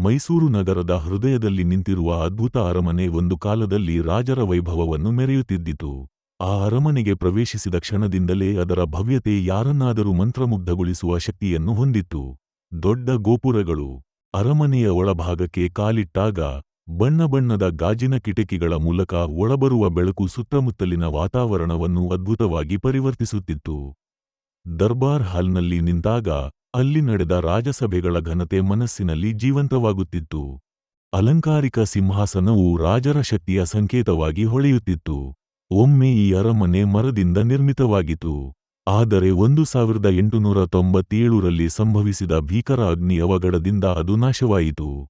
ಮೈಸೂರು ನಗರದ ಹೃದಯದಲ್ಲಿ ನಿಂತಿರುವ ಅದ್ಭುತ ಅರಮನೆ ಒಂದು ಕಾಲದಲ್ಲಿ ರಾಜರ ವೈಭವವನ್ನು ಮೆರೆಯುತ್ತಿದ್ದಿತು. ಆ ಅರಮನೆಗೆ ಪ್ರವೇಶಿಸಿದ ಕ್ಷಣದಿಂದಲೇ ಅದರ ಭವ್ಯತೆ ಯಾರನ್ನಾದರೂ ಮಂತ್ರಮುಗ್ಧಗೊಳಿಸುವ ಶಕ್ತಿಯನ್ನು ಹೊಂದಿತ್ತು. ದೊಡ್ಡ ಗೋಪುರಗಳು. ಅರಮನೆಯ ಒಳಭಾಗಕ್ಕೆ ಕಾಲಿಟ್ಟಾಗ ಬಣ್ಣಬಣ್ಣದ ಗಾಜಿನ ಕಿಟಕಿಗಳ ಮೂಲಕ ಒಳಬರುವ ಬೆಳಕು ಸುತ್ತಮುತ್ತಲಿನ ವಾತಾವರಣವನ್ನು ಅದ್ಭುತವಾಗಿ ಪರಿವರ್ತಿಸುತ್ತಿತ್ತು. ದರ್ಬಾರ್ ಹಾಲ್ನಲ್ಲಿ ನಿಂತಾಗ ಅಲ್ಲಿ ನಡೆದ ರಾಜಸಭೆಗಳ ಘನತೆ ಮನಸ್ಸಿನಲ್ಲಿ ಜೀವಂತವಾಗುತ್ತಿತ್ತು. ಅಲಂಕಾರಿಕ ಸಿಂಹಾಸನವು ರಾಜರ ಶಕ್ತಿಯ ಸಂಕೇತವಾಗಿ ಹೊಳೆಯುತ್ತಿತ್ತು. ಒಮ್ಮೆ ಈ ಅರಮನೆ ಮರದಿಂದ ನಿರ್ಮಿತವಾಗಿತ್ತು. ಆದರೆ 1897ರಲ್ಲಿ ಸಂಭವಿಸಿದ ಭೀಕರ ಅಗ್ನಿ ಅವಘಡದಿಂದ ಅದು ನಾಶವಾಯಿತು.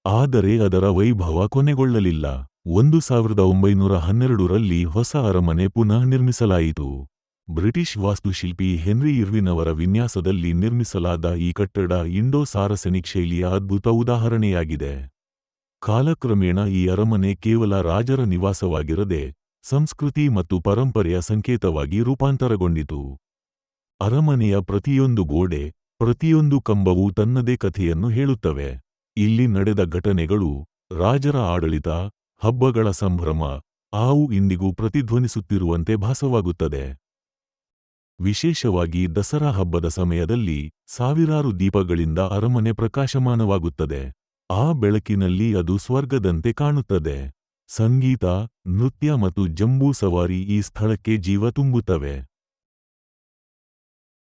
ಆದರೆ ಅದರ ವೈಭವ ಕೊನೆಗೊಳ್ಳಲಿಲ್ಲ. 1912ರಲ್ಲಿ ಹೊಸ ಅರಮನೆ ಪುನಃ ನಿರ್ಮಿಸಲಾಯಿತು. ಬ್ರಿಟಿಷ್ ವಾಸ್ತುಶಿಲ್ಪಿ ಹೆನ್ರಿ ಇರ್ವಿನ್ ಅವರ ವಿನ್ಯಾಸದಲ್ಲಿ ನಿರ್ಮಿಸಲಾದ ಈ ಕಟ್ಟಡ ಇಂಡೋ-ಸಾರಸೆನಿಕ್ ಶೈಲಿಯ ಅದ್ಭುತ ಉದಾಹರಣೆಯಾಗಿದೆ. ಕಾಲಕ್ರಮೇಣ ಈ ಅರಮನೆ ಕೇವಲ ರಾಜರ ನಿವಾಸವಾಗಿರದೆ ಸಂಸ್ಕೃತಿ ಮತ್ತು ಪರಂಪರೆಯ ಸಂಕೇತವಾಗಿ ರೂಪಾಂತರಗೊಂಡಿತು. ಅರಮನೆಯ ಪ್ರತಿಯೊಂದು ಗೋಡೆ, ಪ್ರತಿಯೊಂದು ಕಂಬವೂ ತನ್ನದೇ ಕಥೆಯನ್ನು ಹೇಳುತ್ತವೆ. ಇಲ್ಲಿ ನಡೆದ ಘಟನೆಗಳು, ರಾಜರ ಆಡಳಿತ, ಹಬ್ಬಗಳ ಸಂಭ್ರಮ, ಅವು ಇಂದಿಗೂ ಪ್ರತಿಧ್ವನಿಸುತ್ತಿರುವಂತೆ ಭಾಸವಾಗುತ್ತದೆ. ವಿಶೇಷವಾಗಿ ದಸರಾ ಹಬ್ಬದ ಸಮಯದಲ್ಲಿ ಸಾವಿರಾರು ದೀಪಗಳಿಂದ ಅರಮನೆ ಪ್ರಕಾಶಮಾನವಾಗುತ್ತದೆ. ಆ ಬೆಳಕಿನಲ್ಲಿ ಅದು ಸ್ವರ್ಗದಂತೆ ಕಾಣುತ್ತದೆ. ಸಂಗೀತ, ನೃತ್ಯ ಮತ್ತು ಜಂಬೂ ಸವಾರಿ ಈ ಸ್ಥಳಕ್ಕೆ ಜೀವ ತುಂಬುತ್ತವೆ.